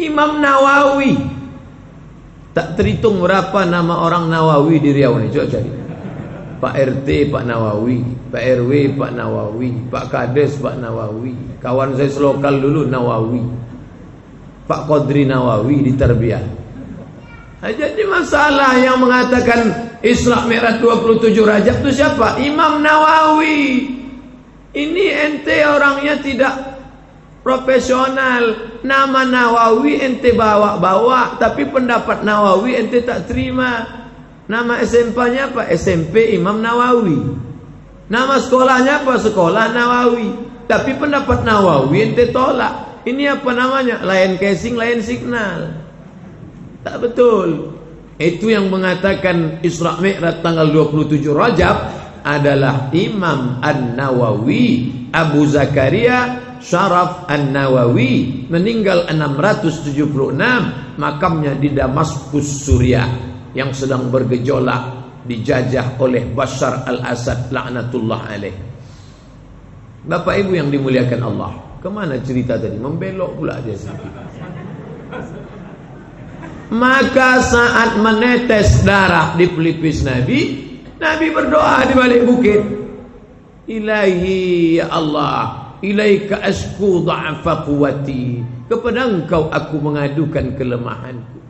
Imam Nawawi. Tak terhitung berapa nama orang Nawawi di Riau ini. Coba cari. Pak RT Pak Nawawi, Pak RW Pak Nawawi, Pak Kades Pak Nawawi, kawan saya selokal dulu Nawawi, Pak Qadri Nawawi di Tarbiyah. Jadi masalah yang mengatakan Isra Mi'raj 27 Rajab itu siapa? Imam Nawawi. Ini ente orangnya tidak profesional. Nama Nawawi ente bawa-bawa, tapi pendapat Nawawi ente tak terima. Nama SMP-nya apa? SMP Imam Nawawi. Nama sekolahnya apa? Sekolah Nawawi. Tapi pendapat Nawawi ente tolak. Ini apa namanya? Lain casing, lain signal. Tak betul. Itu yang mengatakan Isra Mi'raj tanggal 27 Rajab adalah Imam An-Nawawi, Abu Zakaria Syaraf An-Nawawi, meninggal 676, makamnya di Damaskus, Suriah, yang sedang bergejolak dijajah oleh Bashar al-Assad laknatullah alaih. Bapak Ibu yang dimuliakan Allah, kemana cerita tadi? Membelok pula dia sedikit. Maka saat menetes darah di pelipis Nabi, Nabi berdoa di balik bukit. Ilahi ya Allah, ilaika asku dha'fa quwwati. Kepada engkau aku mengadukan kelemahanku.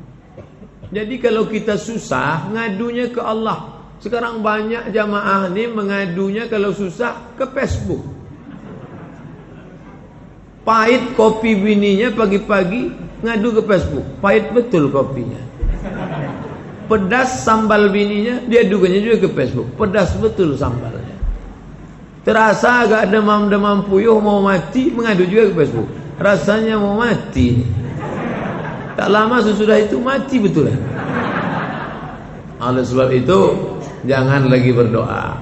Jadi kalau kita susah, ngadunya ke Allah. Sekarang banyak jamaah ni mengadunya kalau susah ke Facebook. Pahit kopi bininya pagi-pagi, ngadu ke Facebook. Pahit betul kopinya. Pedas sambal bininya, dia duganya juga ke Facebook. Pedas betul sambalnya. Terasa agak demam-demam puyuh mau mati, mengadu juga ke Facebook. Rasanya mau mati. Tak lama sesudah itu mati betul. Oleh sebab itu jangan lagi berdoa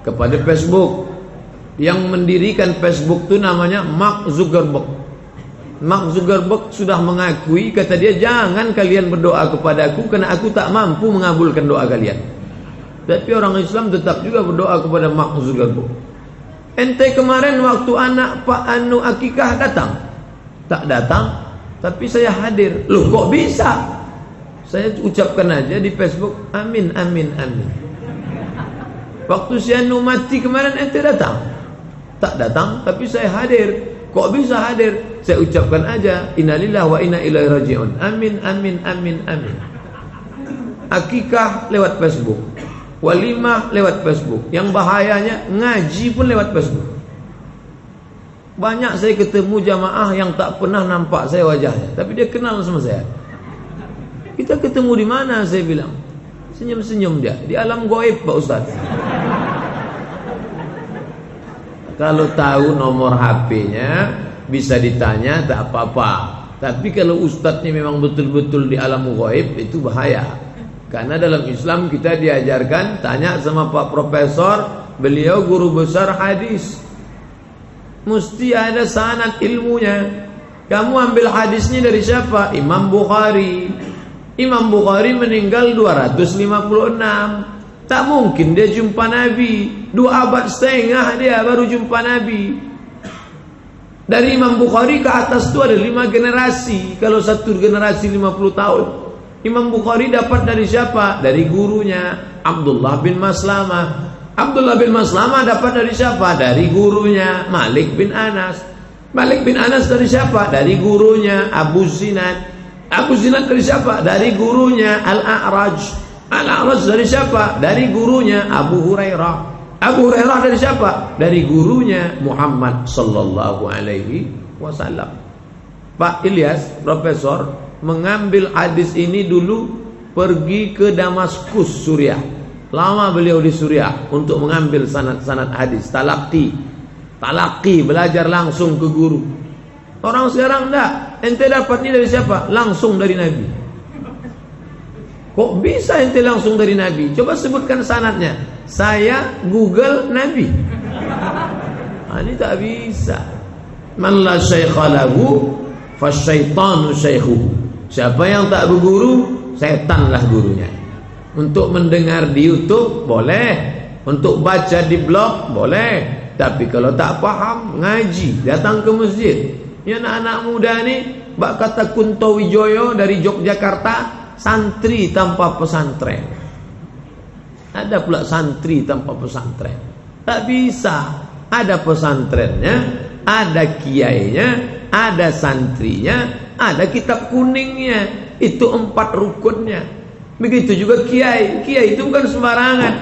kepada Facebook. Yang mendirikan Facebook itu namanya Mark Zuckerberg. Mark Zuckerberg sudah mengakui, kata dia, jangan kalian berdoa kepada aku karena aku tak mampu mengabulkan doa kalian. Tapi orang Islam tetap juga berdoa kepada Mark Zuckerberg. Ente kemarin waktu anak Pak Anu akikah datang? Tak datang. Tapi saya hadir. Loh kok bisa? Saya ucapkan aja di Facebook, amin, amin, amin. Waktu si Anu mati kemarin ente datang? Tak datang, tapi saya hadir. Kok bisa hadir? Saya ucapkan aja, innalillahi wa inna ilaihi raji'un. Amin, amin, amin, amin. Akikah lewat Facebook, walimah lewat Facebook. Yang bahayanya ngaji pun lewat Facebook. Banyak saya ketemu jamaah yang tak pernah nampak saya wajahnya, tapi dia kenal sama saya. Kita ketemu di mana? Saya bilang. Senyum-senyum dia. Di alam gaib Pak Ustaz. Kalau tahu nomor HP-nya bisa ditanya, tak apa-apa. Tapi kalau ustadznya memang betul-betul di alam gaib, itu bahaya. Karena dalam Islam kita diajarkan tanya sama Pak Profesor, beliau guru besar hadis. Mesti ada sanad ilmunya. Kamu ambil hadisnya dari siapa? Imam Bukhari. Imam Bukhari meninggal 256. Tak mungkin dia jumpa Nabi. 2 abad setengah dia baru jumpa Nabi. Dari Imam Bukhari ke atas itu ada 5 generasi. Kalau satu generasi 50 tahun. Imam Bukhari dapat dari siapa? Dari gurunya Abdullah bin Maslamah. Abdullah bin Maslamah dapat dari siapa? Dari gurunya Malik bin Anas. Malik bin Anas dari siapa? Dari gurunya Abu Zinad. Abu Zinad dari siapa? Dari gurunya Al-A'raj. Al-A'raj dari siapa? Dari gurunya Abu Hurairah. Abu Hurairah dari siapa? Dari gurunya Muhammad sallallahu alaihi wasallam. Pak Ilyas, profesor, mengambil hadis ini dulu pergi ke Damaskus, Suriah. Lama beliau di Suriah untuk mengambil sanad-sanad hadis, talaqi, belajar langsung ke guru. Orang sekarang enggak. Ente dapat ini dari siapa? Langsung dari Nabi. Kok bisa ente langsung dari Nabi? Coba sebutkan sanadnya. Saya Google Nabi. Ini tak bisa. Man la syaikha lahu fasyaitanu syaikhuhu. Siapa yang tak berguru, setanlah gurunya. Untuk mendengar di YouTube boleh, untuk baca di blog boleh, tapi kalau tak paham ngaji, datang ke masjid. Ya anak-anak muda ni Mbak kata Kunto Wijoyo dari Yogyakarta, santri tanpa pesantren. Ada pula santri tanpa pesantren. Tak bisa. Ada pesantrennya, ada kiainya, ada santrinya, ada kitab kuningnya. Itu 4 rukunnya. Begitu juga kiai. Kiai itu bukan sembarangan.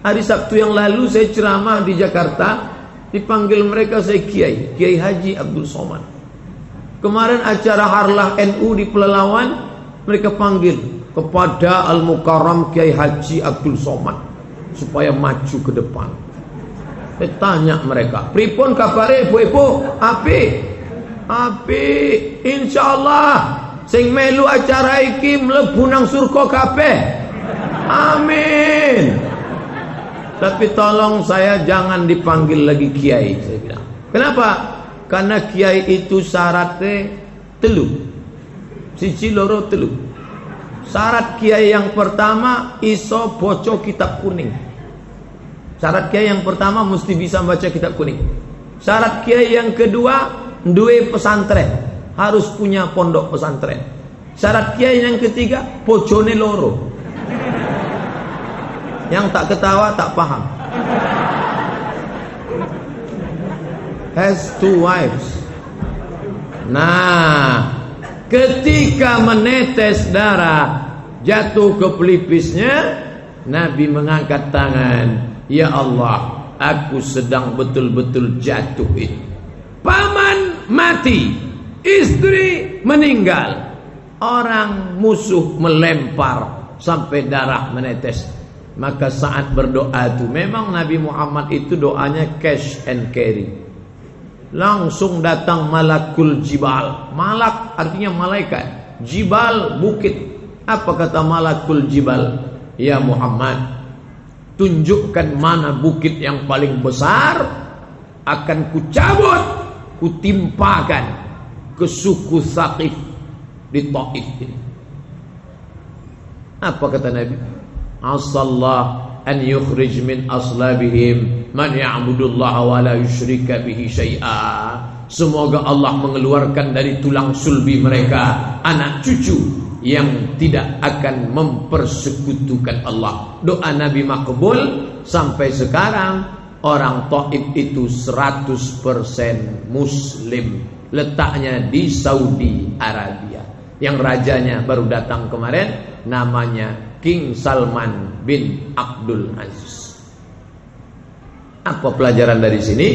Hari Sabtu yang lalu saya ceramah di Jakarta, dipanggil mereka saya Kiai Haji Abdul Somad. Kemarin acara Harlah NU di Pelalawan, mereka panggil kepada Al-Mukarram Kiai Haji Abdul Somad supaya maju ke depan. Saya tanya mereka, pripun kabare ibu-ibu? Api, insyaallah sing melu acara iki mlebu nang surga kabeh. Amin. Tapi tolong saya jangan dipanggil lagi kiai, saya bilang. Kenapa? Karena kiai itu syaratnya 3. 1, 2, 3. Syarat kiai yang pertama iso boco kitab kuning. Syarat kiai yang pertama mesti bisa baca kitab kuning. Syarat kiai yang kedua duwe pesantren, harus punya pondok pesantren. Syarat kiai yang ketiga bojone loro. Yang tak ketawa tak paham. Has 2 wives. Nah, ketika menetes darah jatuh ke pelipisnya, Nabi mengangkat tangan, ya Allah, aku sedang betul-betul jatuh ini. Paman mati, istri meninggal, orang musuh melempar sampai darah menetes. Maka saat berdoa itu, memang Nabi Muhammad itu doanya cash and carry. Langsung datang malakul jibal. Malak artinya malaikat, jibal bukit. Apa kata malakul jibal? Ya Muhammad, tunjukkan mana bukit yang paling besar, akan kucabut, kutimpakan ke suku Thaqif di Taif ini. Apa kata Nabi? Asallah an yukhrij min aslabihim man ya'budullaha wa la yusyrika bihi syai'a. Semoga Allah mengeluarkan dari tulang sulbi mereka anak cucu yang tidak akan mempersekutukan Allah. Doa Nabi makbul. Sampai sekarang orang Taif itu 100% muslim. Letaknya di Saudi Arabia. Yang rajanya baru datang kemarin, namanya King Salman bin Abdul Aziz. Apa pelajaran dari sini?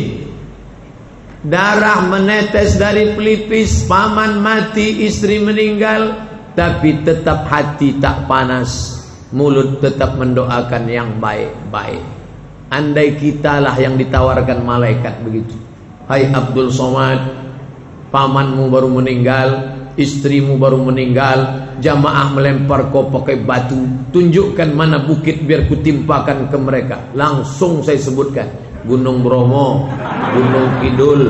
Darah menetes dari pelipis, paman mati, istri meninggal, tapi tetap hati tak panas, mulut tetap mendoakan yang baik-baik. Andai kitalah yang ditawarkan malaikat begitu. Hai Abdul Somad, pamanmu baru meninggal, istrimu baru meninggal, jamaah melempar kau pakai batu, tunjukkan mana bukit biar kutimpakan ke mereka. Langsung saya sebutkan, Gunung Bromo, Gunung Kidul,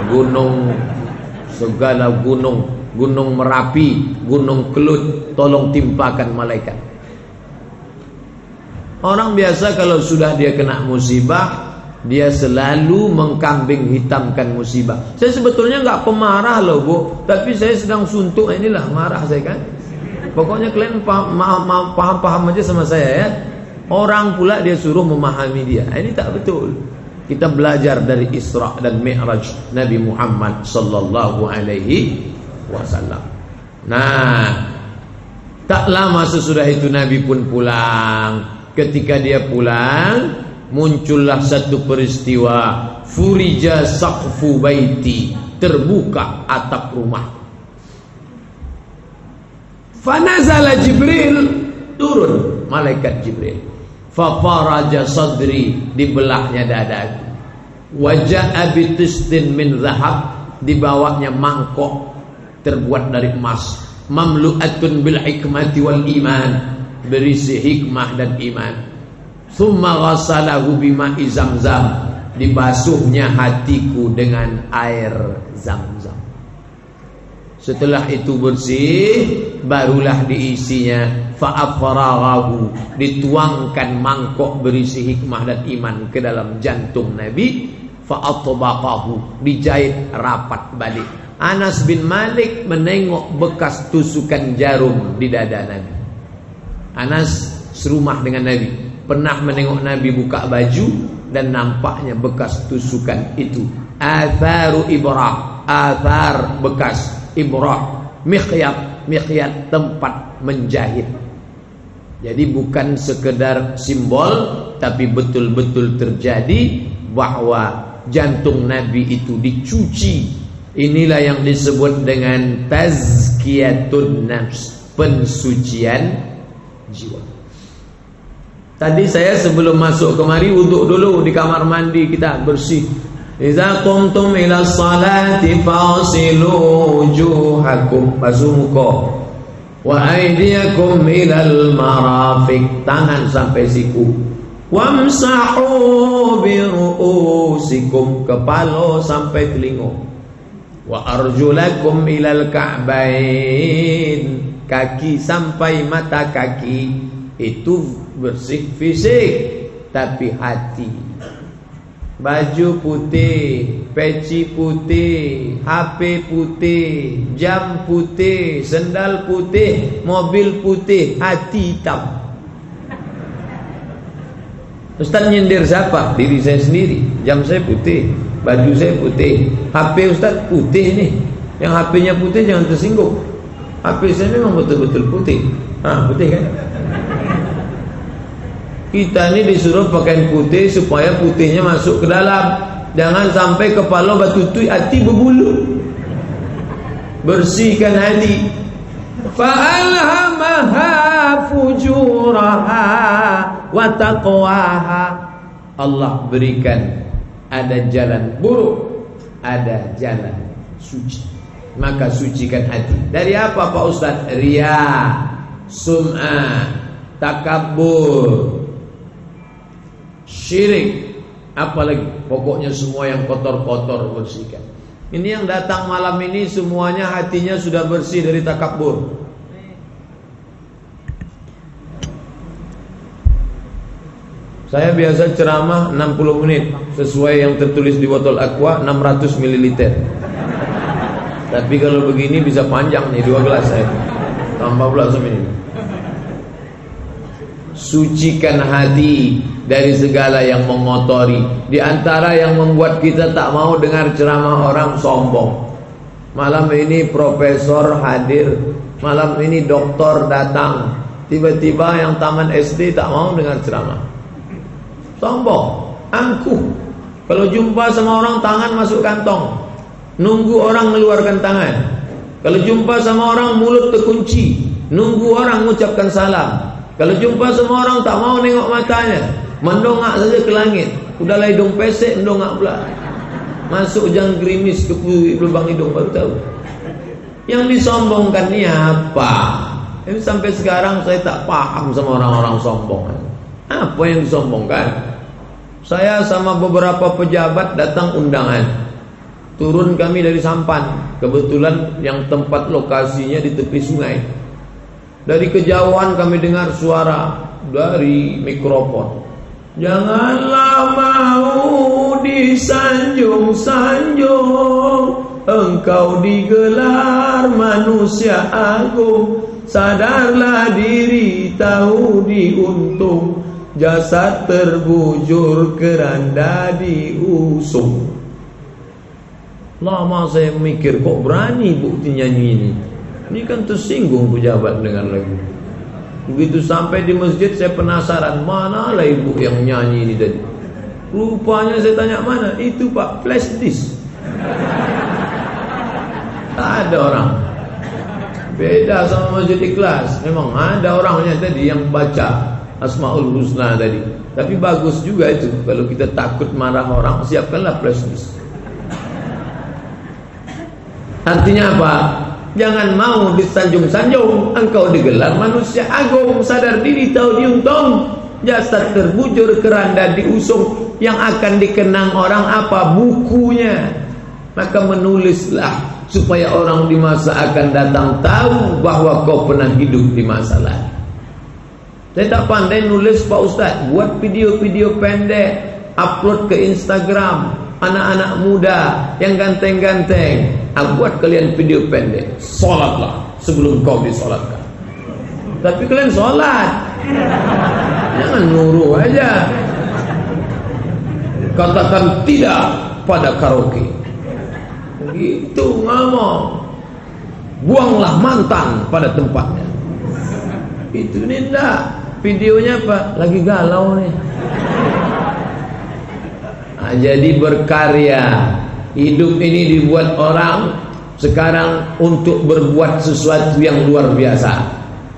Gunung segala gunung, Gunung Merapi, Gunung Kelut, tolong timpakan malaikat. Orang biasa kalau sudah dia kena musibah, dia selalu mengkambing hitamkan musibah. Saya sebetulnya nggak pemarah loh Bu, tapi saya sedang suntuk, inilah marah saya kan. Pokoknya kalian paham-paham aja sama saya ya. Orang pula dia suruh memahami dia. Ini tak betul. Kita belajar dari Isra dan Mi'raj Nabi Muhammad sallallahu alaihi wasallam. Nah, tak lama sesudah itu Nabi pun pulang. Ketika dia pulang, muncullah satu peristiwa, furija saqfu baiti, terbuka atap rumah. Fanazala Jibril, turun malaikat Jibril. Fafaraja sadri, dibelahnya dadaku. Waja'a bitistin min zahab, dibawanya mangkok terbuat dari emas. Mamlu'atun bil hikmati wal iman, berisi hikmah dan iman. Thumma ghasalahu bima'i Zamzam, dibasuhnya hatiku dengan air Zamzam. Setelah itu bersih, barulah diisinya fa'afraghahu, dituangkan mangkok berisi hikmah dan iman ke dalam jantung Nabi. Fa'atbaqahu, dijahit rapat balik. Anas bin Malik menengok bekas tusukan jarum di dada Nabi. Anas serumah dengan Nabi, pernah menengok Nabi buka baju dan nampaknya bekas tusukan itu. Atharu ibrah, athar bekas, ibrah mikhyat tempat menjahit. Jadi bukan sekedar simbol, tapi betul-betul terjadi bahwa jantung Nabi itu dicuci. Inilah yang disebut dengan tazkiyatun nafs, pensucian jiwa. Tadi saya sebelum masuk kemari wuduk dulu di kamar mandi kita bersih. Idza qumtum ila sholati fasilu wujuhakum, basuh muka, wa aydiyakum ilal marafiq, tangan sampai siku, wamsahu bi ru'usikum, kepala sampai telinga, wa arjulakum ilal ka'bain, kaki sampai mata kaki. Itu bersih fisik, tapi hati, baju putih, peci putih, HP putih, jam putih, sendal putih, mobil putih, hati hitam. Ustaz nyindir siapa? Diri saya sendiri. Jam saya putih, baju saya putih, HP Ustaz putih nih. Yang HP-nya putih jangan tersinggung. HP saya memang betul-betul putih. Putih kan? Kita ini disuruh pakai putih supaya putihnya masuk ke dalam. Jangan sampai kepala batutui, hati berbulu. Bersihkan hati. Fa'alhamaha fujuraha wa taqwaha. Allah berikan ada jalan buruk, ada jalan suci. Maka sucikan hati. Dari apa Pak Ustaz? Riya, sum'ah, takabur, syirik, apalagi pokoknya semua yang kotor-kotor bersihkan. Ini yang datang malam ini semuanya hatinya sudah bersih dari takabur. Saya biasa ceramah 60 menit sesuai yang tertulis di botol aqua 600 ml. Tapi kalau begini bisa panjang nih 2 gelas saya. Tambah pula semini. Sucikan hati dari segala yang mengotori. Di antara yang membuat kita tak mau dengar ceramah orang, sombong. Malam ini profesor hadir, malam ini doktor datang, tiba-tiba yang taman SD tak mau dengar ceramah. Sombong, angkuh. Kalau jumpa sama orang, tangan masuk kantong, nunggu orang mengeluarkan tangan. Kalau jumpa sama orang, mulut terkunci, nunggu orang mengucapkan salam. Kalau jumpa sama orang tak mau nengok matanya, mendongak saja ke langit. Udah lah hidung pesek, mendongak pula. Masuk jang gerimis ke lubang hidung, baru tahu. Yang disombongkan ini apa? Ini sampai sekarang saya tak paham sama orang-orang sombong. Apa yang disombongkan? Saya sama beberapa pejabat datang undangan. Turun kami dari sampan. Kebetulan yang tempat lokasinya di tepi sungai. Dari kejauhan kami dengar suara dari mikrofon. Janganlah mau disanjung-sanjung, engkau digelar manusia agung. Sadarlah diri, tahu diuntung, jasad terbujur, keranda diusung. Lama saya mikir, kok berani bukti nyanyi ini. Ini kan tersinggung pejabat dengan lagu. Begitu sampai di masjid saya penasaran, manalah ibu yang nyanyi ini tadi. Rupanya saya tanya, mana? Itu Pak, flash disk. Tak ada orang. Beda sama Masjid Ikhlas. Memang ada orangnya tadi yang baca Asmaul Husna tadi. Tapi bagus juga itu. Kalau kita takut marah orang, siapkanlah flash disk. Artinya apa? Jangan mau disanjung-sanjung, engkau digelar manusia agung. Sadar diri, tahu diuntung, jasad terbujur, keranda diusung. Yang akan dikenang orang apa? Bukunya. Maka menulislah supaya orang di masa akan datang tahu bahwa kau pernah hidup di masa lalu. Saya tak pandai nulis Pak Ustaz. Buat video-video pendek, upload ke Instagram, anak-anak muda yang ganteng-ganteng, buat kalian video pendek, sholatlah sebelum kau disolatkan. Tapi kalian sholat, jangan nuruh aja. Katakan tidak pada karaoke, gitu ngomong. Buanglah mantan pada tempatnya. Itu nih enggak. Videonya apa? Lagi galau nih. Nah, jadi berkarya. Hidup ini dibuat orang sekarang untuk berbuat sesuatu yang luar biasa.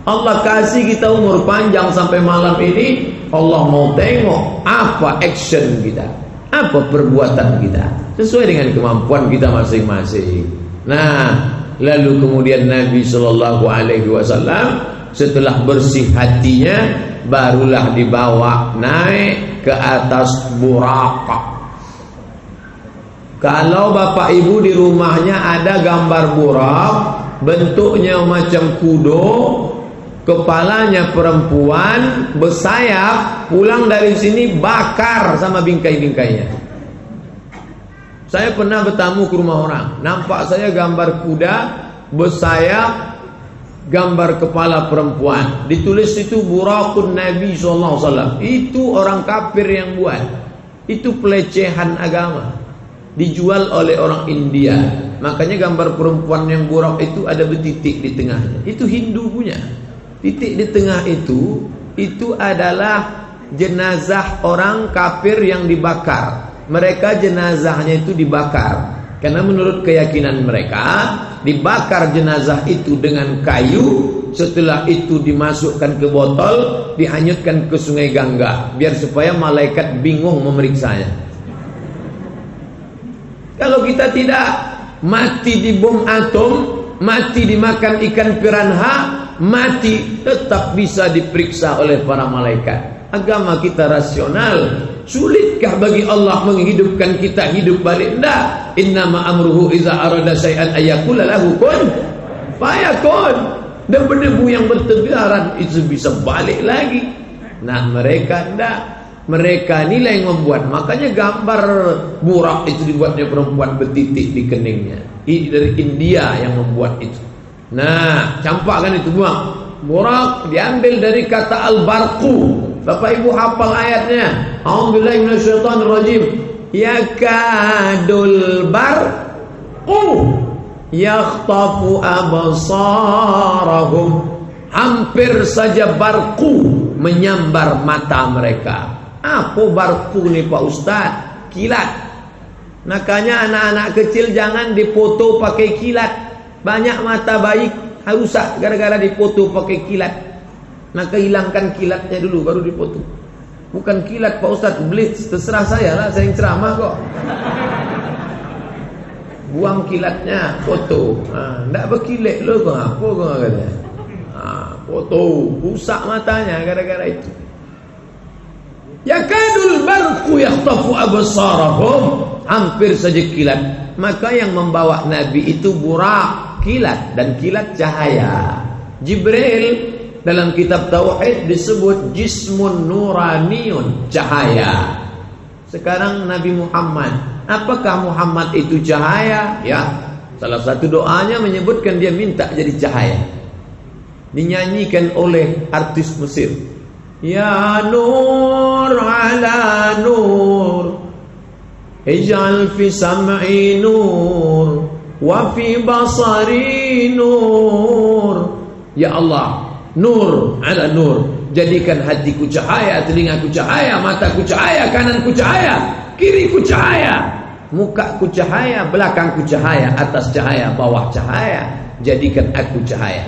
Allah kasih kita umur panjang sampai malam ini. Allah mau tengok apa action kita, apa perbuatan kita, sesuai dengan kemampuan kita masing-masing. Nah, lalu kemudian Nabi Shallallahu Alaihi Wasallam setelah bersih hatinya, barulah dibawa naik ke atas buraka. Kalau bapak ibu di rumahnya ada gambar burak, bentuknya macam kudo, kepalanya perempuan, bersayap, pulang dari sini bakar sama bingkai-bingkainya. Saya pernah bertamu ke rumah orang, nampak saya gambar kuda, bersayap, gambar kepala perempuan, ditulis itu burakun Nabi SAW. Itu orang kafir yang buat. Itu pelecehan agama, dijual oleh orang India. Makanya gambar perempuan yang burak itu ada bertitik di tengahnya. Itu Hindu punya. Titik di tengah itu adalah jenazah orang kafir yang dibakar. Mereka jenazahnya itu dibakar karena menurut keyakinan mereka, dibakar jenazah itu dengan kayu, setelah itu dimasukkan ke botol, dihanyutkan ke sungai Gangga, biar supaya malaikat bingung memeriksanya. Kalau kita tidak mati di bom atom, mati dimakan ikan piranha, mati tetap bisa diperiksa oleh para malaikat. Agama kita rasional. Sulitkah bagi Allah menghidupkan kita hidup balik? Enggak. Innama amruhu iza arada syai'an ayakula lahu kun fayakun. Debu-debu yang bertebaran itu bisa balik lagi. Nah, mereka enggak. Mereka inilah yang membuat. Makanya gambar burak itu dibuatnya perempuan bertitik di keningnya. Ini dari India yang membuat itu. Nah, campakkan itu, buang. Burak diambil dari kata al-barqu. Bapak ibu hafal ayatnya. A'udzubillahi minasyaitonirrajim. Yakadul barqu yakhtafu absarahum. Hampir saja barqu menyambar mata mereka. Apa barqu nih Pak Ustaz? Kilat. Makanya anak-anak kecil jangan dipoto pakai kilat. Banyak mata bayi rusak gara-gara dipoto pakai kilat. Maka hilangkan kilatnya dulu baru dipoto. Bukan kilat Pak Ustaz, blitz, terserah saya lah, saya yang ceramah kok. Buang kilatnya, foto. Nggak berkilat lo kok, apa kok katanya. Foto, rusak matanya gara-gara itu. Yakadul barqu yakhtafu absarahum. Hampir saja kilat. Maka yang membawa Nabi itu burak, kilat, dan kilat cahaya. Jibril dalam kitab Tauhid disebut jismun nuraniun, cahaya. Sekarang Nabi Muhammad, apakah Muhammad itu cahaya? Ya, salah satu doanya menyebutkan dia minta jadi cahaya. Dinyanyikan oleh artis Mesir. Ya nur ala nur, ij'al fi sam'i nur, wa fi basari nur. Ya Allah, nur ala nur, jadikan hatiku cahaya, telingaku cahaya, mataku cahaya, kananku cahaya, kiriku cahaya, mukaku cahaya, belakangku cahaya, atas cahaya, bawah cahaya. Jadikan aku cahaya.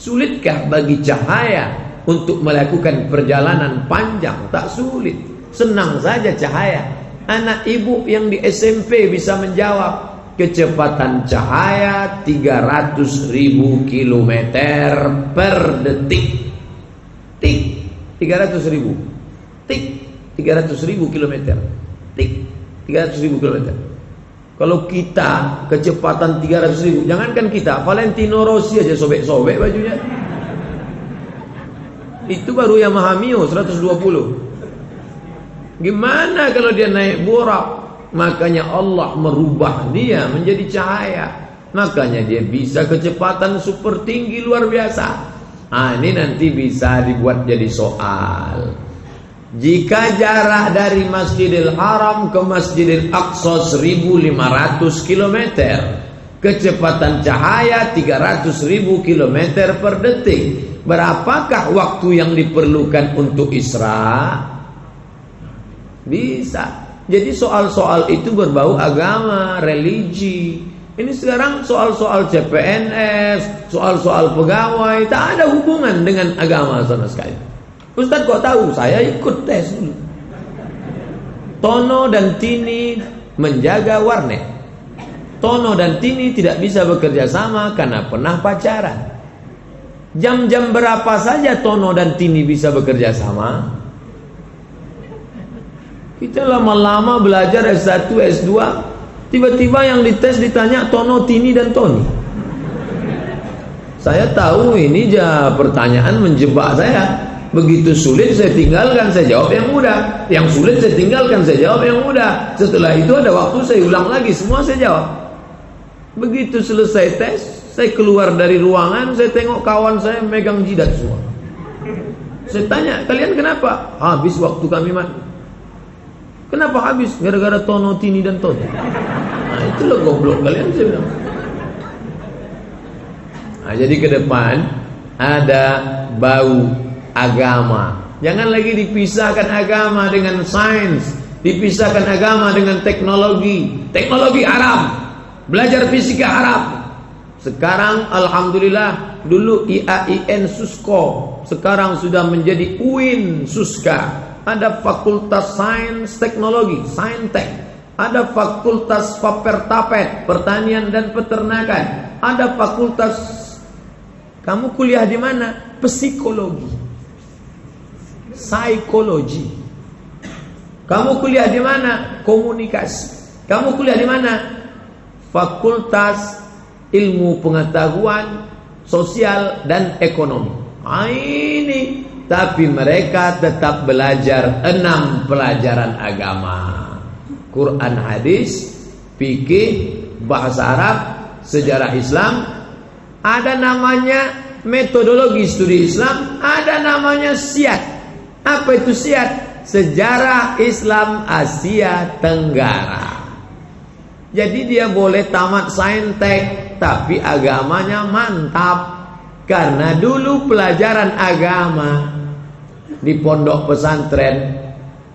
Sulitkah bagi cahaya untuk melakukan perjalanan panjang? Tak sulit, senang saja cahaya. Anak ibu yang di SMP bisa menjawab. Kecepatan cahaya 300.000 km per detik. Tik 300.000. Tik 300.000 km. Tik 300.000 km. Kalau kita kecepatan 300.000, jangankan kita, Valentino Rossi aja sobek-sobek bajunya. Itu baru Yamaha Mio 120. Gimana kalau dia naik burak? Makanya Allah merubah dia menjadi cahaya. Makanya dia bisa kecepatan super tinggi luar biasa. Ini nanti bisa dibuat jadi soal. Jika jarak dari Masjidil Haram ke Masjidil Aqsa 1500 km, kecepatan cahaya 300.000 km per detik, berapakah waktu yang diperlukan untuk Isra? Bisa. Jadi soal-soal itu berbau agama, religi. Ini sekarang soal-soal CPNS, soal-soal pegawai, tak ada hubungan dengan agama sama sekali. Ustaz kok tahu? Saya ikut tes dulu. Tono dan Tini menjaga warnet. Tono dan Tini tidak bisa bekerja sama karena pernah pacaran. Jam-jam berapa saja Tono dan Tini bisa bekerja sama? Kita lama-lama belajar S1, S2, tiba-tiba yang dites ditanya Tono, Tini, dan Toni. Saya tahu ini pertanyaan menjebak saya. Begitu sulit saya tinggalkan, saya jawab yang mudah. Yang sulit saya tinggalkan, saya jawab yang mudah. Setelah itu ada waktu saya ulang lagi, semua saya jawab. Begitu selesai tes, saya keluar dari ruangan, saya tengok kawan saya megang jidat semua. Saya tanya, kalian kenapa? Habis waktu kami mati. Kenapa habis? Gara-gara Tono, Tini, dan Toni. Nah itulah goblok kalian, saya bilang. Nah jadi ke depan ada bau agama. Jangan lagi dipisahkan agama dengan sains, dipisahkan agama dengan teknologi. Teknologi haram, belajar fisika haram. Sekarang alhamdulillah, dulu IAIN Susko, sekarang sudah menjadi UIN Suska. Ada fakultas sains teknologi, saintek. Ada fakultas papertapet, pertanian dan peternakan. Ada fakultas, kamu kuliah di mana? Psikologi, psikologi. Kamu kuliah di mana? Komunikasi. Kamu kuliah di mana? Fakultas ilmu pengetahuan sosial dan ekonomi. Ini tapi mereka tetap belajar 6 pelajaran agama. Quran, hadis, fikih, bahasa Arab, sejarah Islam. Ada namanya metodologi studi Islam, ada namanya SIAT. Apa itu SIAT? Sejarah Islam Asia Tenggara. Jadi dia boleh tamat saintek, tapi agamanya mantap. Karena dulu pelajaran agama di pondok pesantren,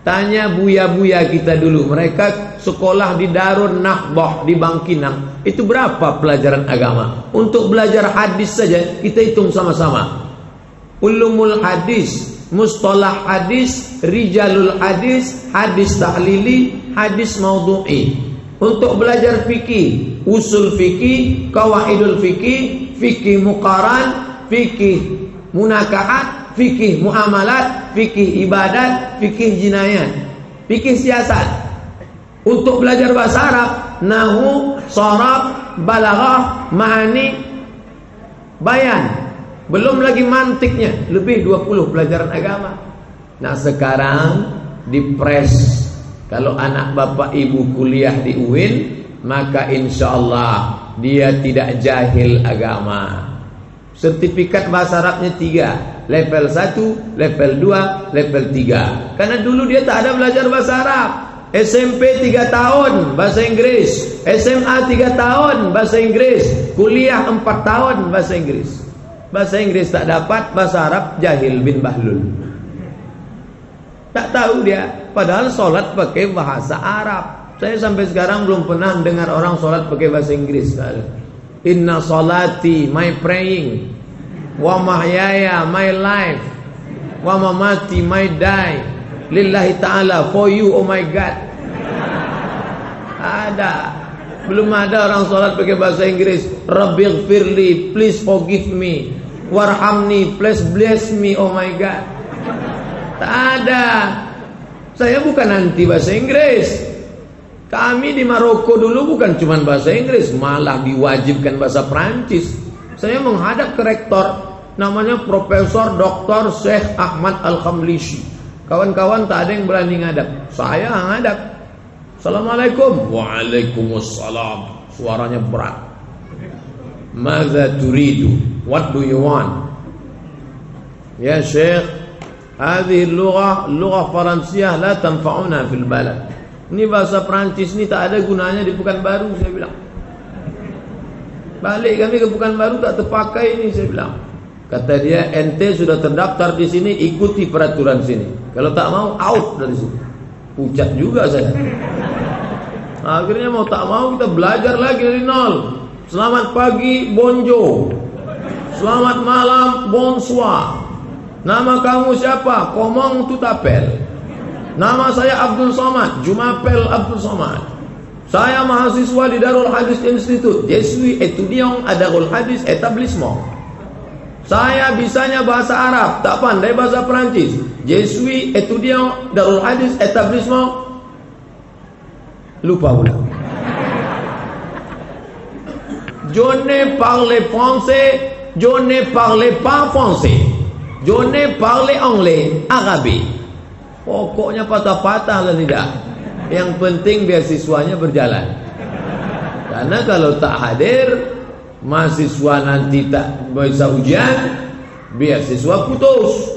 tanya buya-buya kita dulu, mereka sekolah di Darun Nahbah di Bangkinang, itu berapa pelajaran agama? Untuk belajar hadis saja kita hitung sama-sama. Ulumul hadis, mustalah hadis, rijalul hadis, hadis tahlili, hadis maudhu'i. Untuk belajar fikih, usul fikih, qawaidul fikih, fikih muqaran, fikih munakahat, fikih muamalat, fikih ibadat, fikih jinayat, fikih siasat. Untuk belajar bahasa Arab, nahwu, sharaf, balaghah, ma'ani, bayan. Belum lagi mantiknya, lebih 20 pelajaran agama. Nah sekarang dipres. Kalau anak bapak ibu kuliah di UIN, maka insya Allah dia tidak jahil agama. Sertifikat bahasa Arabnya 3, level 1, level 2, level 3. Karena dulu dia tak ada belajar bahasa Arab. SMP 3 tahun bahasa Inggris, SMA 3 tahun bahasa Inggris, kuliah 4 tahun bahasa Inggris. Bahasa Inggris tak dapat, bahasa Arab jahil bin bahlul. Tak tahu dia, padahal sholat pakai bahasa Arab. Saya sampai sekarang belum pernah dengar orang sholat pakai bahasa Inggris. Inna sholati, my praying, wa mahyaya, my life, wa mamati, my die, lillahi ta'ala, for you, oh my God. Ada. Belum ada orang sholat pakai bahasa Inggris. Rabbighfirli, please forgive me, warhamni, please bless me, oh my God. Tak ada. Saya bukan anti bahasa Inggris. Kami di Maroko dulu bukan cuma bahasa Inggris, malah diwajibkan bahasa Prancis. Saya menghadap ke rektor, namanya Profesor Dr. Syekh Ahmad Al-Khamlishi. Kawan-kawan tak ada yang berani ngadap. Saya ngadap. Assalamualaikum. Waalaikumsalam. Suaranya berat. Madza turidu? What do you want? Ya Syekh, hadhihi lughah Faransiyah la tanfa'una fil balad. Ini bahasa Perancis ini tak ada gunanya di Pekanbaru, saya bilang. Balik kami ke Pekanbaru tak terpakai ini, saya bilang. Kata dia, ente sudah terdaftar di sini, ikuti peraturan sini. Kalau tak mau, out dari sini. Pucat juga saya. Akhirnya mau tak mau kita belajar lagi dari nol. Selamat pagi, bonjour. Selamat malam, bonsoir. Nama kamu siapa? Comment tu t'appelles? Nama saya Abdul Somad. Je m'appelle Abdul Somad. Saya mahasiswa di Darul Hadis Institute. Je suis étudiant à Darul Hadis Établissement. Saya bisanya bahasa Arab, tak pandai bahasa Perancis. Je suis étudiant Darul Hadis Établissement. Lupa pula. Je ne parle français, je ne parle pas français. Je ne parle anglais, arabe. Pokoknya patah-patah lah tidak. Yang penting beasiswanya berjalan. Karena kalau tak hadir, mahasiswa nanti tak bisa ujian, beasiswa putus,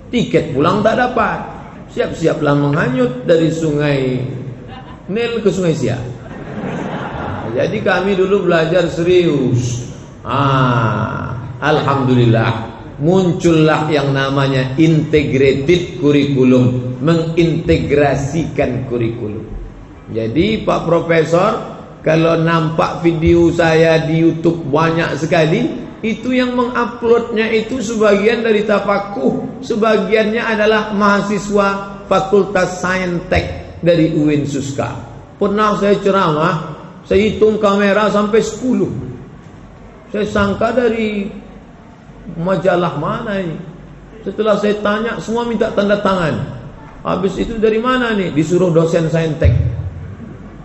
tiket pulang tak dapat. Siap-siaplah menghanyut dari sungai Nil ke sungai Siak. Jadi kami dulu belajar serius. Alhamdulillah muncullah yang namanya integrated kurikulum, mengintegrasikan kurikulum. Jadi Pak Profesor, kalau nampak video saya di YouTube banyak sekali, itu yang menguploadnya itu sebagian dari Tafakuh, sebagiannya adalah mahasiswa Fakultas Saintek dari UIN Suska. Pernah saya ceramah, saya hitung kamera sampai 10. Saya sangka dari majalah mana ini. Setelah saya tanya, semua minta tanda tangan. Habis itu dari mana nih? Disuruh dosen saintek.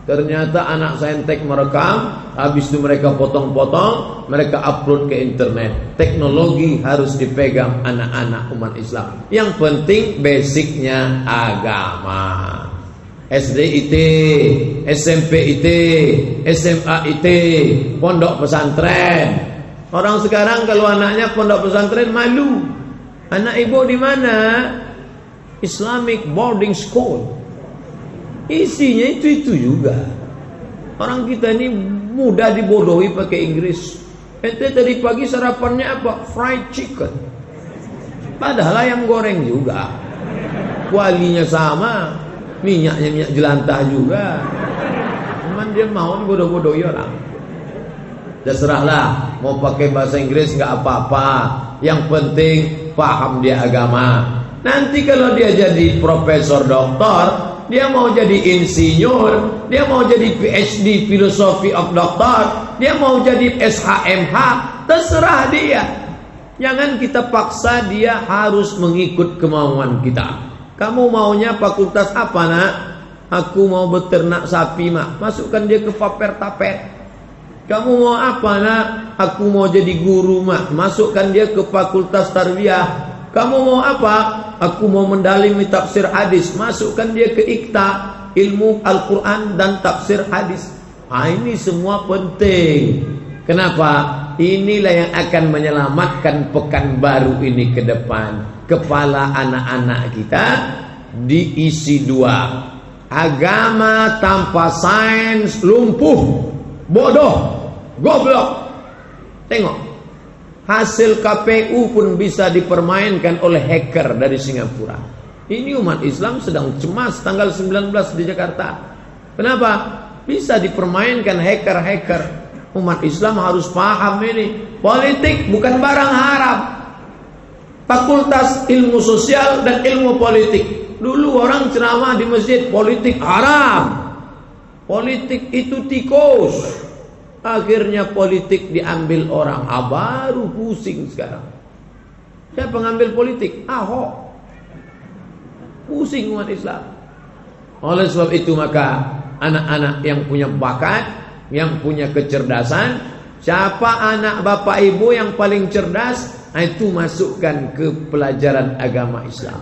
Ternyata anak saintek merekam, habis itu mereka potong-potong, mereka upload ke internet. Teknologi harus dipegang anak-anak umat Islam. Yang penting basicnya agama. SD IT, SMP IT, SMA IT, pondok pesantren. Orang sekarang kalau anaknya pondok pesantren malu. Anak ibu di mana? Islamic boarding school. Isinya itu juga. Orang kita ini mudah dibodohi pakai Inggris. Ente tadi pagi sarapannya apa? Fried chicken. Padahal ayam goreng juga. Kualinya sama. Minyaknya minyak jelantah juga. Cuman dia mau bodoh-bodohi orang. Terserahlah, mau pakai bahasa Inggris nggak apa-apa. Yang penting paham dia agama. Nanti kalau dia jadi profesor doktor, dia mau jadi insinyur, dia mau jadi PhD Philosophy of Doctor, dia mau jadi SHMH, terserah dia. Jangan kita paksa dia harus mengikut kemauan kita. Kamu maunya fakultas apa nak? Aku mau beternak sapi mak. Masukkan dia ke paper tapet. Kamu mau apa nak? Aku mau jadi guru mak. Masukkan dia ke fakultas tarbiyah. Kamu mau apa? Aku mau mendalimi tafsir hadis. Masukkan dia ke IKTA, ilmu Al-Quran dan tafsir hadis. Ini semua penting. Kenapa? Inilah yang akan menyelamatkan Pekanbaru ini ke depan. Kepala anak-anak kita diisi dua. Agama tanpa sains lumpuh, bodoh, goblok. Tengok, hasil KPU pun bisa dipermainkan oleh hacker dari Singapura. Ini umat Islam sedang cemas tanggal 19 di Jakarta. Kenapa? Bisa dipermainkan hacker-hacker. Umat Islam harus paham ini. Politik bukan barang haram. Fakultas ilmu sosial dan ilmu politik. Dulu orang ceramah di masjid, politik haram. Politik itu tikus. Akhirnya politik diambil orang. Baru pusing sekarang. Siapa pengambil politik? Ahok. Pusing umat Islam. Oleh sebab itu maka anak-anak yang punya bakat, yang punya kecerdasan, siapa anak bapak ibu yang paling cerdas, itu masukkan ke pelajaran agama Islam.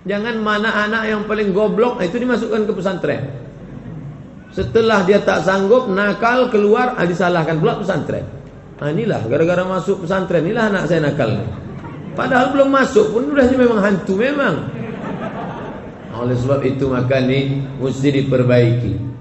Jangan mana anak yang paling goblok, itu dimasukkan ke pesantren. Setelah dia tak sanggup, nakal, keluar, disalahkan pula pesantren. Inilah gara-gara masuk pesantren, inilah anak saya nakal nih. Padahal belum masuk pun udah memang hantu memang. Oleh sebab itu maka ini mesti diperbaiki.